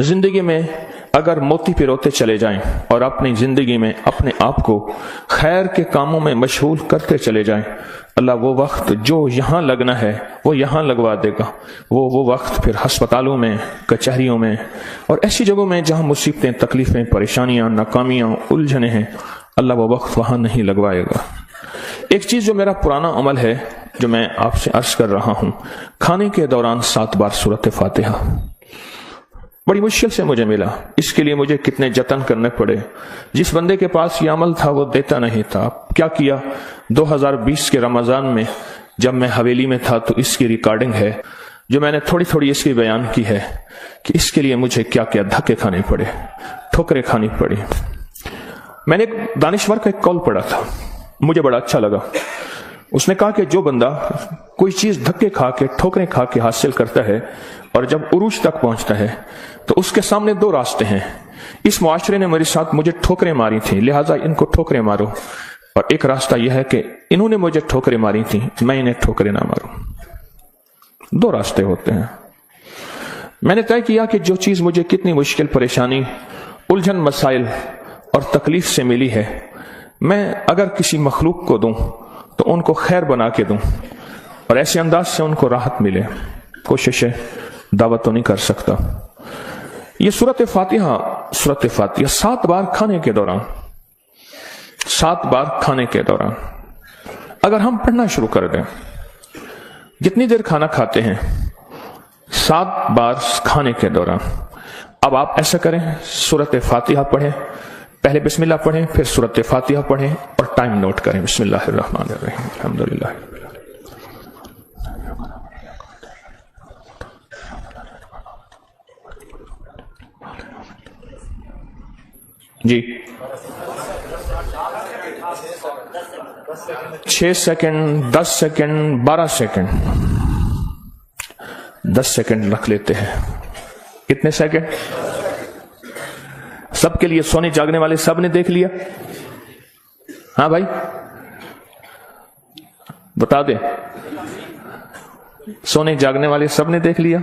زندگی میں اگر موتی پروتے چلے جائیں اور اپنی زندگی میں اپنے آپ کو خیر کے کاموں میں مشغول کرتے چلے جائیں، اللہ وہ وقت جو یہاں لگنا ہے وہ یہاں لگوا دے گا۔ وہ وقت پھر ہسپتالوں میں، کچہریوں میں اور ایسی جگہوں میں جہاں مصیبتیں، تکلیفیں، پریشانیاں، ناکامیاں، الجھنیں ہیں، اللہ وہ وقت وہاں نہیں لگوائے گا۔ ایک چیز جو میرا پرانا عمل ہے، جو میں آپ سے عرض کر رہا ہوں، کھانے کے دوران 7 بار سورۃ فاتحہ، بڑی مشکل سے مجھے ملا۔ اس کے لیے مجھے کتنے جتن کرنے پڑے۔ جس بندے کے پاس یہ عمل تھا وہ دیتا نہیں تھا۔ کیا کیا؟ 2020 کے رمضان میں جب میں حویلی میں تھا تو اس کی ریکارڈنگ ہے، جو میں نے تھوڑی تھوڑی اس کی بیان کی ہے کہ اس کے لیے مجھے کیا کیا دھکے کھانے پڑے، ٹھوکریں کھانی پڑی۔ میں نے ایک دانشور کا ایک قول پڑھا تھا، مجھے بڑا اچھا لگا۔ اس نے کہا کہ جو بندہ کوئی چیز دھکے کھا کے، ٹھوکریں کھا کے حاصل کرتا ہے اور جب عروج تک پہنچتا ہے تو اس کے سامنے 2 راستے ہیں۔ اس معاشرے نے میرے ساتھ مجھے ٹھوکریں ماری تھیں، لہٰذا ان کو ٹھوکریں مارو، اور ایک راستہ یہ ہے کہ انہوں نے مجھے ٹھوکریں ماری تھیں، میں انہیں ٹھوکریں نہ ماروں۔ 2 راستے ہوتے ہیں۔ میں نے طے کیا کہ جو چیز مجھے کتنی مشکل، پریشانی، الجھن، مسائل اور تکلیف سے ملی ہے، میں اگر کسی مخلوق کو دوں تو ان کو خیر بنا کے دوں اور ایسے انداز سے ان کو راحت ملے۔ کوشش دعوت تو نہیں کر سکتا۔ یہ سورۃ فاتحہ 7 بار کھانے کے دوران، 7 بار کھانے کے دوران اگر ہم پڑھنا شروع کر دیں، جتنی دیر کھانا کھاتے ہیں 7 بار کھانے کے دوران، اب آپ ایسا کریں، سورۃ فاتحہ پڑھیں، پہلے بسم اللہ پڑھیں، پھر سورۃ فاتحہ پڑھیں اور ٹائم نوٹ کریں۔ بسم اللہ الرحمن الرحیم، الحمدللہ۔ جی 6 سیکنڈ، 10 سیکنڈ، 12 سیکنڈ، 10 سیکنڈ رکھ لیتے ہیں۔ کتنے سیکنڈ؟ سب کے لیے، سونے جاگنے والے سب نے دیکھ لیا؟ ہاں بھائی بتا دیں، سونے جاگنے والے سب نے دیکھ لیا؟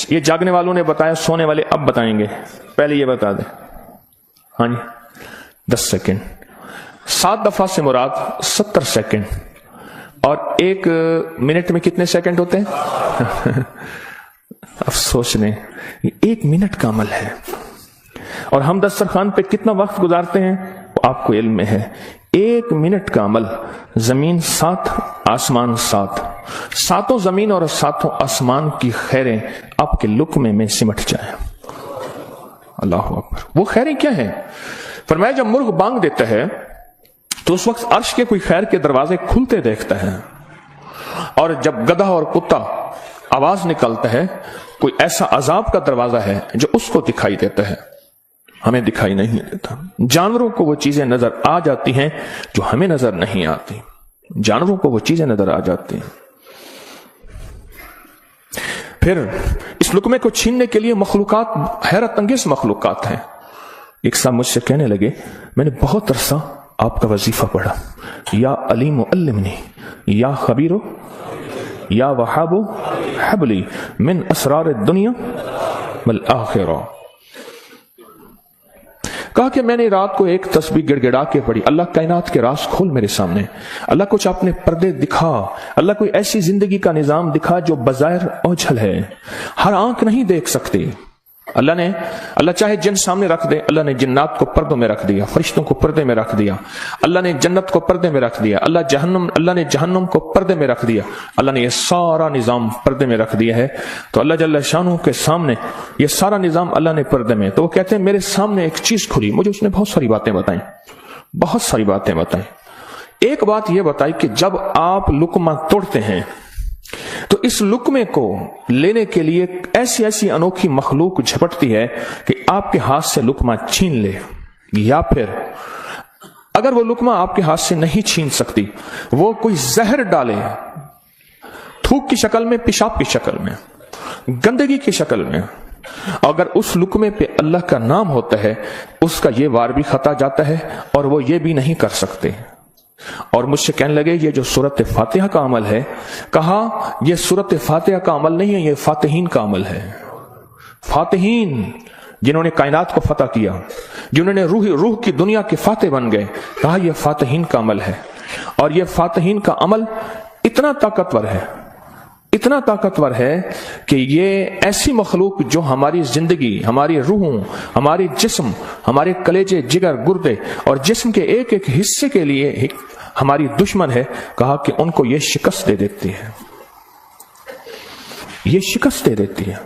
یہ جاگنے والوں نے بتایا، سونے والے اب بتائیں گے، پہلے یہ بتا دیں۔ ہاں جی 10 سیکنڈ، 7 دفعہ سے مراد 70 سیکنڈ، اور 1 منٹ میں کتنے سیکنڈ ہوتے ہیں؟ افسوس نہیں، 1 منٹ کا عمل ہے، اور ہم دسترخوان پہ کتنا وقت گزارتے ہیں وہ آپ کو علم میں ہے۔ 1 منٹ کا عمل، زمین 7، آسمان 7، 7 زمین اور 7 آسمان کی خیریں آپ کے لقمے میں سمٹ جائیں۔ اللہ اکبر۔ وہ خیریں کیا ہیں؟ فرمایا جب مرغ بانگ دیتا ہے تو اس وقت عرش کے کوئی خیر کے دروازے کھلتے دیکھتا ہے، اور جب گدھا اور کتا آواز نکالتا ہے، کوئی ایسا عذاب کا دروازہ ہے جو اس کو دکھائی دیتا ہے، ہمیں دکھائی نہیں دیتا۔ جانوروں کو وہ چیزیں نظر آ جاتی ہیں جو ہمیں نظر نہیں آتی، جانوروں کو وہ چیزیں نظر آ جاتی ہیں۔ پھر اس لقمے کو چھیننے کے لیے مخلوقات، حیرت انگیز مخلوقات ہیں۔ ایک صاحب مجھ سے کہنے لگے، میں نے بہت عرصہ آپ کا وظیفہ پڑھا، یا علیم علمنی، یا خبیر یا وہاب حبلی من اسرار الدنیا والآخرہ۔ کہا کہ میں نے رات کو ایک تسبیح گڑ گڑا کے پڑھی، اللہ کائنات کے راز کھول میرے سامنے، اللہ کچھ اپنے پردے دکھا، اللہ کوئی ایسی زندگی کا نظام دکھا جو بظاہر اوجھل ہے، ہر آنکھ نہیں دیکھ سکتی۔ اللہ چاہے جن سامنے رکھ دے، اللہ نے جنات کو پردوں میں رکھ دیا، فرشتوں کو پردے میں رکھ دیا، اللہ نے جنت کو پردے میں رکھ دیا، اللہ نے جہنم کو پردے میں رکھ دیا، اللہ نے یہ سارا نظام پردے میں رکھ دیا ہے۔ تو اللہ جل شانہ کے سامنے یہ سارا نظام اللہ نے پردے میں، تو وہ کہتے ہیں میرے سامنے ایک چیز کھلی، مجھے اس نے بہت ساری باتیں بتائیں، بہت ساری باتیں بتائیں۔ ایک بات یہ بتائی کہ جب آپ لقمہ توڑتے ہیں تو اس لقمے کو لینے کے لیے ایسی ایسی انوکھی مخلوق جھپٹتی ہے کہ آپ کے ہاتھ سے لقمہ چھین لے، یا پھر اگر وہ لقمہ آپ کے ہاتھ سے نہیں چھین سکتی، وہ کوئی زہر ڈالے، تھوک کی شکل میں، پیشاب کی شکل میں، گندگی کی شکل میں۔ اگر اس لقمے پہ اللہ کا نام ہوتا ہے، اس کا یہ وار بھی خطا جاتا ہے اور وہ یہ بھی نہیں کر سکتے۔ اور مجھ سے کہنے لگے یہ جو سورۃ فاتحہ کا عمل ہے، کہا یہ سورۃ فاتحہ کا عمل نہیں ہے، یہ فاتحین کا عمل ہے۔ फातिहीन, जिन्होंने कायनात को फतह किया, जिन्होंने रूह की दुनिया के फाते बन गए, कहा यह फातिहीन का अमल है। और यह फातिहीन का अमल इतना ताकतवर है, इतना ताकतवर है कि ये ऐसी मखलूक जो हमारी जिंदगी, हमारी रूहों, हमारी जिस्म, हमारे कलेजे, जिगर, गुर्दे और जिस्म के एक एक हिस्से के लिए हमारी दुश्मन है, कहा कि उनको ये शिकस्त दे देती है, ये शिकस्त दे देती है।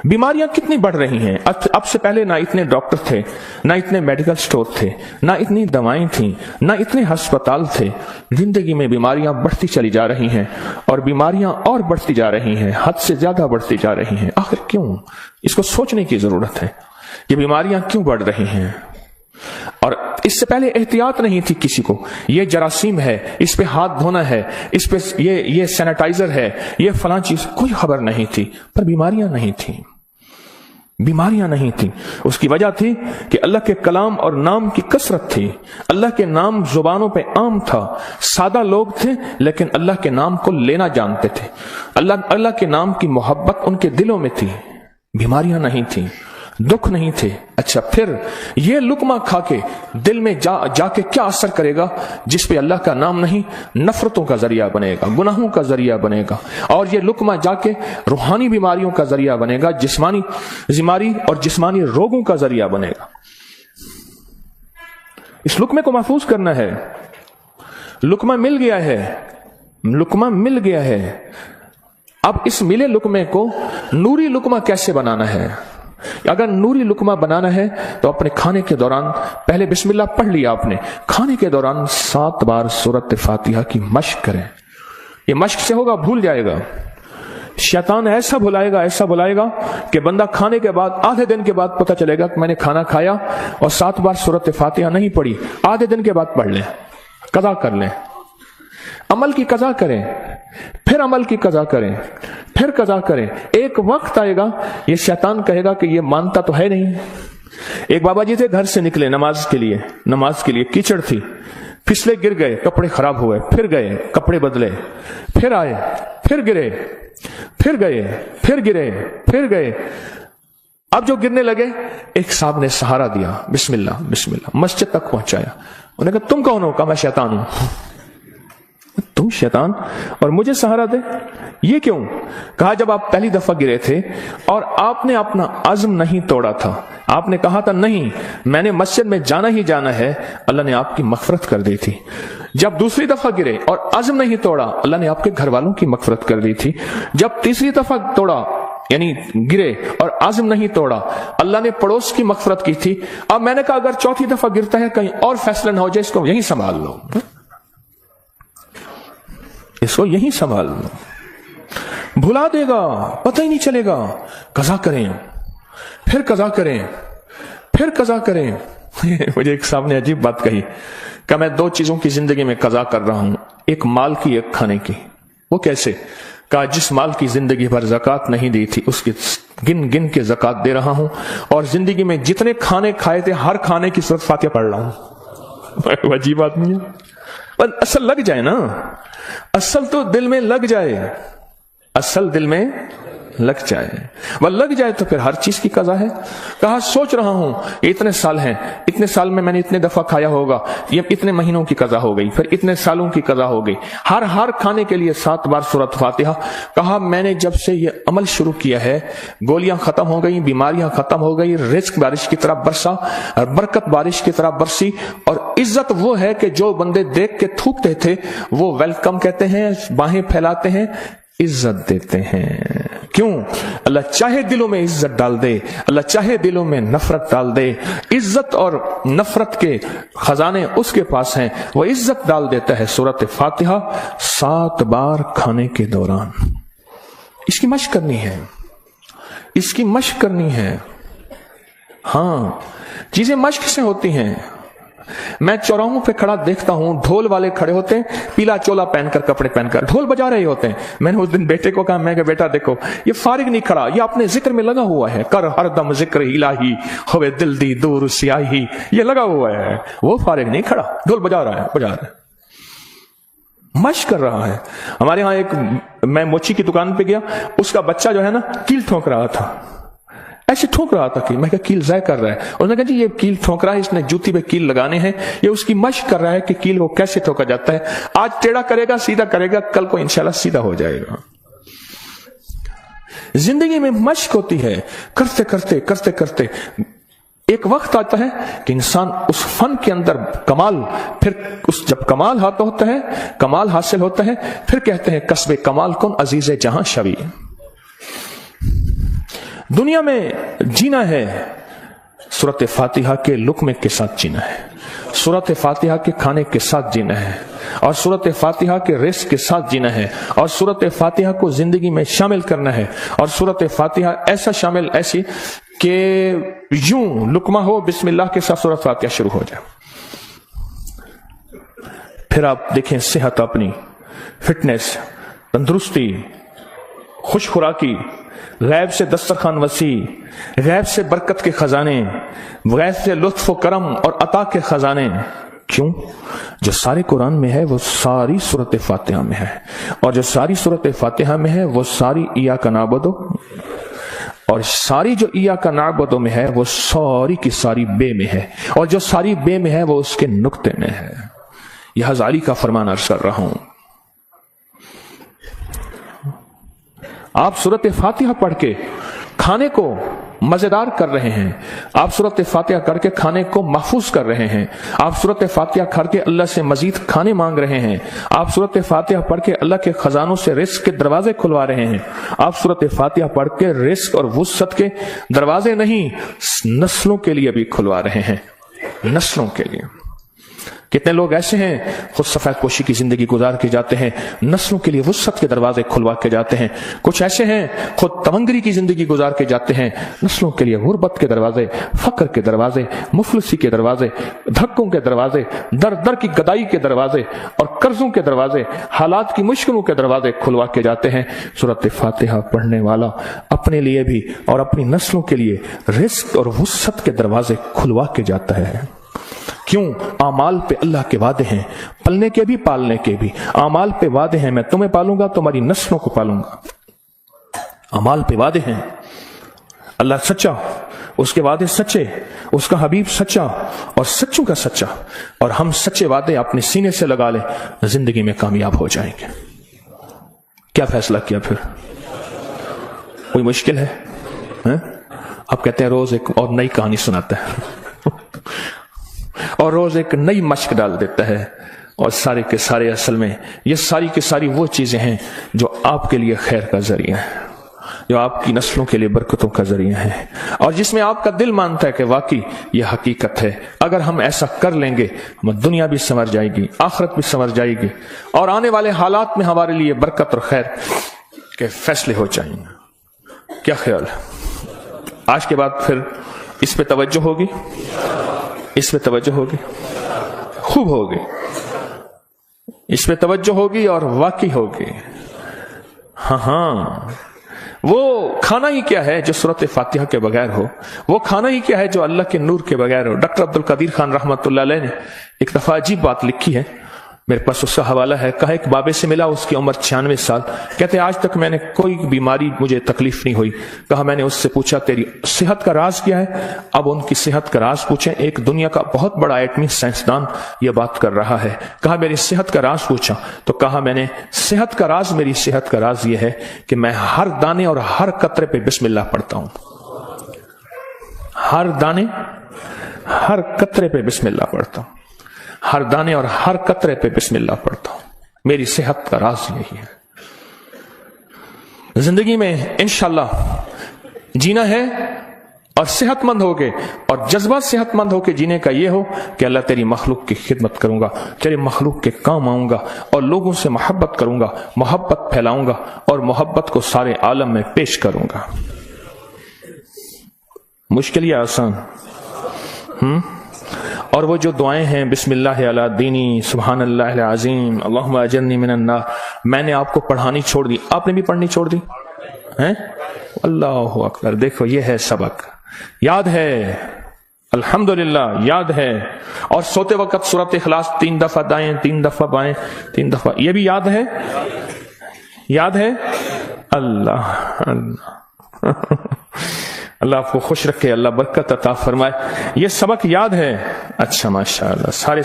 बीमारियां कितनी बढ़ रही हैं। अब से पहले ना इतने डॉक्टर थे, ना इतने मेडिकल स्टोर थे, ना इतनी दवाएं थी, ना इतने अस्पताल थे। जिंदगी में बीमारियां बढ़ती चली जा रही हैं और बीमारियां और बढ़ती जा रही हैं, हद से ज्यादा बढ़ती जा रही हैं। आखिर क्यों? इसको सोचने की जरूरत है, ये बीमारियां क्यों बढ़ रही हैं। और इससे पहले एहतियात नहीं थी किसी को, ये जरासीम है, इस पे हाथ धोना है, इस पे ये सैनिटाइजर है, ये फलां चीज, कोई खबर नहीं थी। पर बीमारियां नहीं थी, बीमारियां नहीं थी। उसकी वजह थी कि अल्लाह के कलाम और नाम की कसरत थी। अल्लाह के नाम जुबानों पे आम था, सादा लोग थे लेकिन अल्लाह के नाम को लेना जानते थे। अल्लाह के नाम की मोहब्बत उनके दिलों में थी। बीमारियां नहीं थी, दुख नहीं थे। अच्छा, फिर ये लुकमा खा के दिल में जाके क्या असर करेगा जिस पे अल्लाह का नाम नहीं, नफरतों का जरिया बनेगा, गुनाहों का जरिया बनेगा। और ये लुकमा जाके रूहानी बीमारियों का जरिया बनेगा, जिस्मानी बीमारी और जिस्मानी रोगों का जरिया बनेगा। इस लुकमे को महफूज करना है। लुकमा मिल गया है, लुकमा मिल गया है। अब इस मिले लुकमे को नूरी लुकमा कैसे बनाना है? अगर नूरी लुकमा बनाना है तो अपने खाने के दौरान पहले बिस्मिल्लाह पढ़ लिया आपने, खाने के दौरान 7 बार सूरत फातिहा की मश्क करें। ये मश्क से होगा, भूल जाएगा। शैतान ऐसा बुलाएगा कि बंदा खाने के बाद आधे दिन के बाद पता चलेगा कि मैंने खाना खाया और 7 बार सूरत फातिहा नहीं पढ़ी। आधे दिन के बाद पढ़ लें, कज़ा कर लें, अमल की कज़ा करें, फिर अमल की कज़ा करें, फिर कज़ा करें। एक वक्त आएगा ये शैतान कहेगा कि ये मानता तो है नहीं। एक बाबा जी थे, घर से निकले नमाज के लिए कीचड़ थी, फिसले, गिर गए, कपड़े खराब हुए, फिर गए, कपड़े बदले, फिर आए, फिर गिरे, फिर गए, फिर गिरे, फिर गए। अब जो गिरने लगे, एक साहब ने सहारा दिया, बिस्मिल्लाह बिस्मिल्लाह, मस्जिद तक पहुंचाया। उन्होंने कहा तुम कौन हो? कहा मैं शैतान हूं। तुम शैतान और मुझे सहारा दे, ये क्यों? कहा जब आप पहली दफा गिरे थे और आपने अपना अज़्म नहीं तोड़ा था, आपने कहा था नहीं मैंने मस्जिद में जाना ही जाना है, अल्लाह ने आपकी मग़फ़िरत कर दी थी। जब दूसरी दफा गिरे और अज़्म नहीं तोड़ा, अल्लाह ने आपके घर वालों की मग़फ़िरत कर दी थी। जब तीसरी दफा तोड़ा, यानी गिरे और आज़म नहीं तोड़ा, अल्लाह ने पड़ोस की मग़फ़िरत की थी। अब मैंने कहा अगर चौथी दफा गिरता है कहीं और फैसला ना हो जाए, इसको यही संभाल लो, इसको यही संभाल लो, भुला देगा, पता ही नहीं चलेगा। कज़ा करें, फिर कज़ा करें, फिर कज़ा करें। मुझे एक साहब ने अजीब बात कही कि मैं 2 चीजों की जिंदगी में कज़ा कर रहा हूं, एक माल की, एक खाने की। वो कैसे? कहा जिस माल की जिंदगी भर ज़कात नहीं दी थी उसकी गिन गिन के ज़कात दे रहा हूं, और जिंदगी में जितने खाने खाए थे हर खाने की सूरत फातिहा पढ़ रहा हूं। अजीब आदमी है। पर असल लग जाए ना, असल तो दिल में लग जाए, असल दिल में लग जाए, वह लग जाए तो फिर हर चीज की कज़ा है। कहा सोच रहा हूं इतने साल हैं, इतने साल में मैंने इतने दफा खाया होगा, ये इतने महीनों की कज़ा हो गई, फिर इतने सालों की कज़ा हो गई, हर खाने के लिए 7 बार सूरत फातिहा। कहा मैंने जब से ये अमल शुरू किया है, गोलियां खत्म हो गई, बीमारियां खत्म हो गई, रिज़्क बारिश की तरह बरसा, बरकत बारिश की तरह बरसी। और इज्जत वो है कि जो बंदे देख के थूकते थे वो वेलकम कहते हैं, बाहें फैलाते हैं, इज्जत देते हैं। क्यों? अल्लाह चाहे दिलों में इज्जत डाल दे, अल्लाह चाहे दिलों में नफरत डाल दे। इज्जत और नफरत के खजाने उसके पास हैं, वो इज्जत डाल देता है। सूरत फातिहा 7 बार खाने के दौरान। इसकी मश्क करनी है, इसकी मश्क करनी है। हाँ, चीजें मश्क से होती हैं। मैं चौराहों पे खड़ा देखता हूं, ढोल वाले खड़े होते हैं, पीला चोला पहनकर, कपड़े पहनकर, ढोल बजा रहे होते हैं। मैंने उस दिन बेटे को कहा, मैं कहा बेटा देखो ये फारिग नहीं खड़ा, ये अपने जिक्र में लगा हुआ है। कर हरदम जिक्र इलाही होवे दिल दी दूर सियाही, ये लगा हुआ है, वो फारिग नहीं खड़ा, ढोल बजा रहा है, मश्क कर रहा है। हमारे यहाँ एक, मैं मोची की दुकान पे गया, उसका बच्चा जो है ना कील ठोक रहा था, ऐसे ठोक रहा था कील। मैं कहा कील ज़ाय कर रहा है। उसने कहा जी ये कील ठोक रहा है, इसने जूती पे कील लगाने हैं, ये उसकी मशक कर रहा है कि कील को कैसे ठोका जाता है। आज टेढ़ा करेगा, सीधा करेगा, कल को इंशाल्लाह सीधा हो जाएगा। जिंदगी में मशक होती है, करते करते करते करते एक वक्त आता है कि इंसान उस फन के अंदर कमाल, फिर उस जब कमाल हाथ होता है, कमाल हासिल होता है, फिर कहते हैं कस्बे कमाल कौन अजीज जहां शवी। दुनिया में जीना है सूरत फातिहा के लुक्मे के साथ जीना है, सूरत फातिहा के खाने के साथ जीना है, और सूरत फातिहा के रिस्क के साथ जीना है, और सूरत फातिहा को जिंदगी में शामिल करना है। और सूरत फातिहा ऐसा शामिल, ऐसी कि यूं लुकमा हो बिस्मिल्लाह के साथ सूरत फातिहा शुरू हो जाए। फिर आप देखें सेहत, अपनी फिटनेस, तंदुरुस्ती, खुश खुराकी, गैब से दस्तरखान वसी, गैब से बरकत के खजाने, गैब से लुत्फ करम और अता के खजाने। क्यों? जो सारे कुरान में है वो सारी सूरत फातिहा में है, और जो सारी सूरत फातिहा में है वो सारी इय्याका नअबुदु, और सारी जो इय्याका नअबुदु में है वो सारी की सारी बे में है, और जो सारी बे में है वो उसके नुक्ते में है। यह हज़ाली का फरमान अर्ज कर रहा हूं। आप सूरत फातिहा पढ़ के खाने को मजेदार कर रहे हैं, आप सूरत फातिहा करके खाने को महफूज कर रहे हैं, आप सूरत फातिहा करके अल्लाह से मजीद खाने मांग रहे हैं, आप सूरत फातिहा पढ़ के अल्लाह के खजानों से रिस्क के दरवाजे खुलवा रहे हैं, आप सूरत फातिहा पढ़ के रिस्क और वुसअत के दरवाजे नहीं नस्लों के लिए भी खुलवा रहे हैं, नस्लों के लिए। कितने लोग ऐसे हैं खुद सफेद पोशी की जिंदगी गुजार के जाते हैं, नस्लों के लिए वुसअत के दरवाजे खुलवा के जाते हैं। कुछ ऐसे हैं खुद तमंगरी की जिंदगी गुजार के जाते हैं, नस्लों के लिए गुर्बत के दरवाजे, फक्र के दरवाजे, मुफलिसी के दरवाजे, धक्कों के दरवाजे, दर दर की गदाई के दरवाजे और कर्जों के दरवाजे, हालात की मुश्किलों के दरवाजे खुलवा के जाते हैं। सूरत फातिहा पढ़ने वाला अपने लिए भी और अपनी नस्लों के लिए रिस्क और वुसअत के दरवाजे खुलवा के जाता है। क्यों? आमाल पे अल्लाह के वादे हैं, पलने के भी पालने के भी। आमाल पे वादे हैं, मैं तुम्हें पालूंगा, तुम्हारी नस्लों को पालूंगा। अमाल पे वादे हैं, अल्लाह सच्चा, उसके वादे सच्चे, उसका हबीब सच्चा और सच्चों का सच्चा, और हम सच्चे वादे अपने सीने से लगा लें, जिंदगी में कामयाब हो जाएंगे। क्या फैसला किया फिर? कोई मुश्किल है? आप कहते हैं रोज एक और नई कहानी सुनाता है और रोज एक नई मशक डाल देता है, और सारे के सारे असल में ये सारी की सारी वो चीजें हैं जो आपके लिए खैर का जरिया है, जो आपकी नस्लों के लिए बरकतों का जरिया है, और जिसमें आपका दिल मानता है कि वाकई ये हकीकत है। अगर हम ऐसा कर लेंगे, हम दुनिया भी संवर जाएगी, आखिरत भी संवर जाएगी, और आने वाले हालात में हमारे लिए बरकत और खैर के फैसले हो जाएंगे। क्या ख्याल है? आज के बाद फिर इस पे तवज्जो होगी, इस पे तवज्जो होगी, खूब होगी, इस पे तवज्जो होगी और वाकई होगी। हाँ, वो खाना ही क्या है जो सूरत फातिहा के बगैर हो, वो खाना ही क्या है जो अल्लाह के नूर के बगैर हो। डॉक्टर अब्दुल कदीर खान रहमतुल्लाह अलैह ने एक दफा अजीब बात लिखी है, मेरे पास उसका हवाला है। कहा एक बाबे से मिला, उसकी उम्र 96 साल, कहते आज तक मैंने कोई बीमारी, मुझे तकलीफ नहीं हुई। कहा मैंने उससे पूछा तेरी सेहत का राज क्या है? अब उनकी सेहत का राज पूछे, एक दुनिया का बहुत बड़ा एटमी साइंसदान यह बात कर रहा है। कहा मेरी सेहत का राज पूछा, तो कहा मैंने सेहत का राज, मेरी सेहत का राज यह है कि मैं हर दाने और हर कतरे पे बिस्मिल्लाह पढ़ता हूं, हर दाने हर कतरे पे बिस्मिल्लाह पढ़ता हूं, हर दाने और हर कतरे पे बिस्मिल्लाह पढ़ता हूं। मेरी सेहत का राज यही है। जिंदगी में इंशाअल्लाह जीना है और सेहतमंद होके, और जज्बा सेहतमंद होके जीने का यह हो कि अल्लाह तेरी मखलूक की खिदमत करूंगा, तेरे मखलूक के काम आऊंगा और लोगों से मोहब्बत करूंगा, मोहब्बत फैलाऊंगा और मोहब्बत को सारे आलम में पेश करूंगा। मुश्किल या आसान? और वो जो दुआएं हैं बिस्मिल्लाह अला दीनी, सुभानल्लाह अल अज़ीम, अल्लाहुम्मा अजरनी मिनन नार, मैंने आपको पढ़ानी छोड़ दी, आपने भी पढ़नी छोड़ दी हैं? अल्लाहु अकबर। देखो ये है सबक, याद है, अल्हम्दुलिल्लाह याद है। और सोते वक्त सूरत इखलास 3 दफा दाएं, 3 दफा बाएं, 3 दफा, ये भी याद है, याद है। अल्लाह अल्लाह اللہ آپ کو خوش رکھے، اللہ برکت عطا فرمائے۔ یہ سبق یاد ہے؟ اچھا ماشاءاللہ، سارے